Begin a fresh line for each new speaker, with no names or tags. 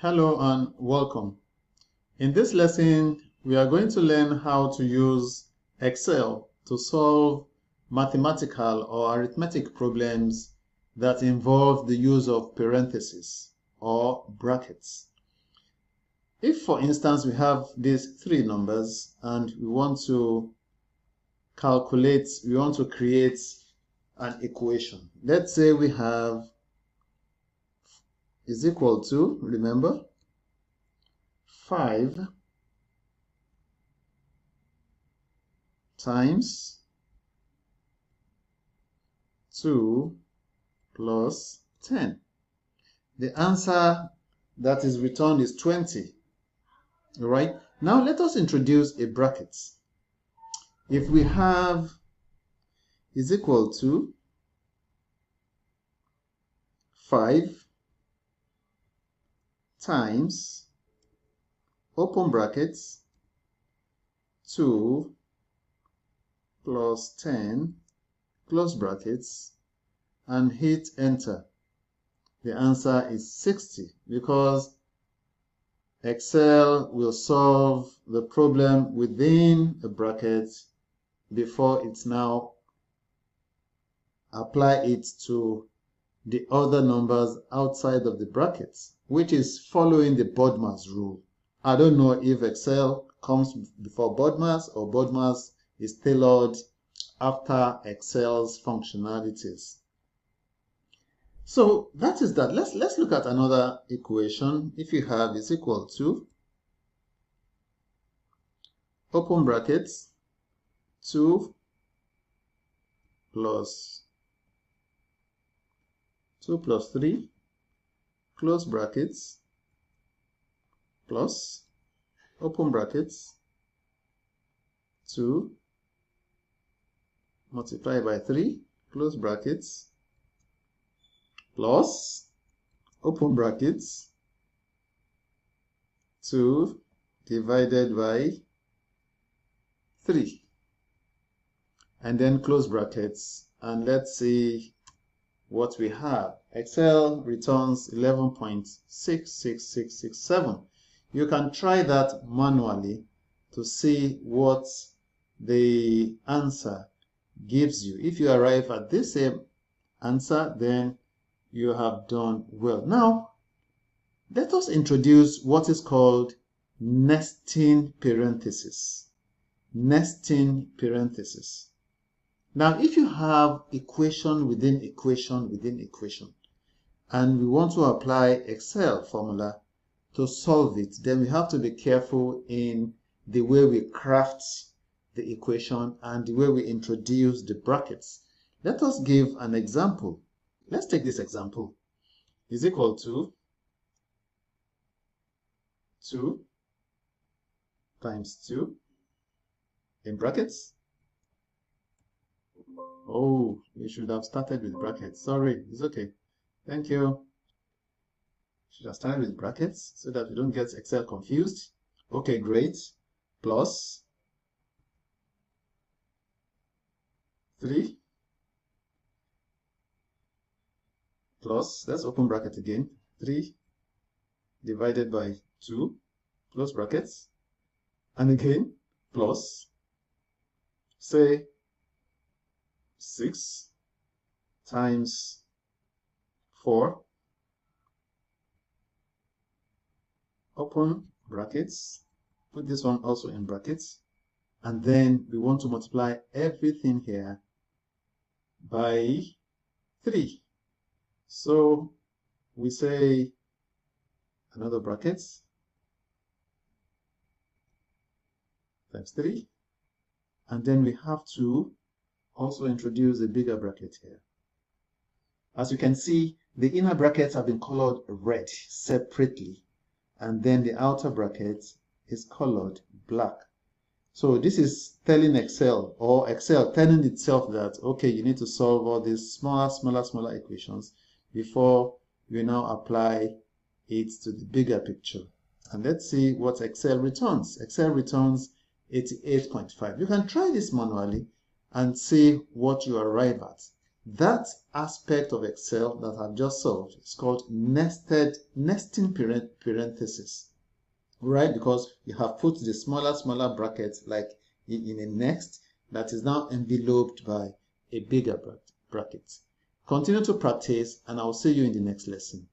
Hello and welcome. In this lesson, we are going to learn how to use Excel to solve mathematical or arithmetic problems that involve the use of parentheses or brackets. If, for instance, we have these three numbers and we want to create an equation. Let's say we have is equal to, remember, 5 times 2 plus 10. The answer that is returned is 20. All right. Now let us introduce a bracket. If we have is equal to 5 times open brackets 2 plus 10 close brackets and hit enter, the answer is 60 because Excel will solve the problem within a bracket before it's now apply it to the other numbers outside of the brackets, which is following the BODMAS rule. I don't know if Excel comes before BODMAS or BODMAS is tailored after Excel's functionalities. So that is that. Let's look at another equation. If you have is equal to open brackets 2 plus 3 close brackets plus open brackets 2 multiplied by 3 close brackets plus open brackets 2 divided by 3 and then close brackets, and let's see what we have. Excel returns 11.66667. You can try that manually to see what the answer gives you. If you arrive at this same answer, then you have done well. Now, let us introduce what is called nesting parentheses. Nesting parentheses. Now, if you have equation within equation within equation, and we want to apply Excel formula to solve it, then we have to be careful in the way we craft the equation and the way we introduce the brackets. Let us give an example. Let's take this example. Is equal to 2 times 2 in brackets. Oh, we should have started with brackets. Sorry, it's okay. Thank you. Should have started with brackets so that we don't get Excel confused. Okay, great. Plus 3 plus, let's open bracket again, 3 divided by 2 close brackets, and again plus, say, 6 times 4 open brackets, put this one also in brackets, and then we want to multiply everything here by 3. So we say another brackets times 3, and then we have to also introduce a bigger bracket here. As you can see, the inner brackets have been colored red separately, and then the outer bracket is colored black. So this is telling Excel, or Excel telling itself that, okay, you need to solve all these smaller equations before you now apply it to the bigger picture. And let's see what Excel returns. Excel returns 88.5. You can try this manually and see what you arrive at. That aspect of Excel that I've just solved is called nesting parenthesis, right? Because you have put the smaller brackets like in a next that is now enveloped by a bigger bracket. Continue to practice, and I'll see you in the next lesson.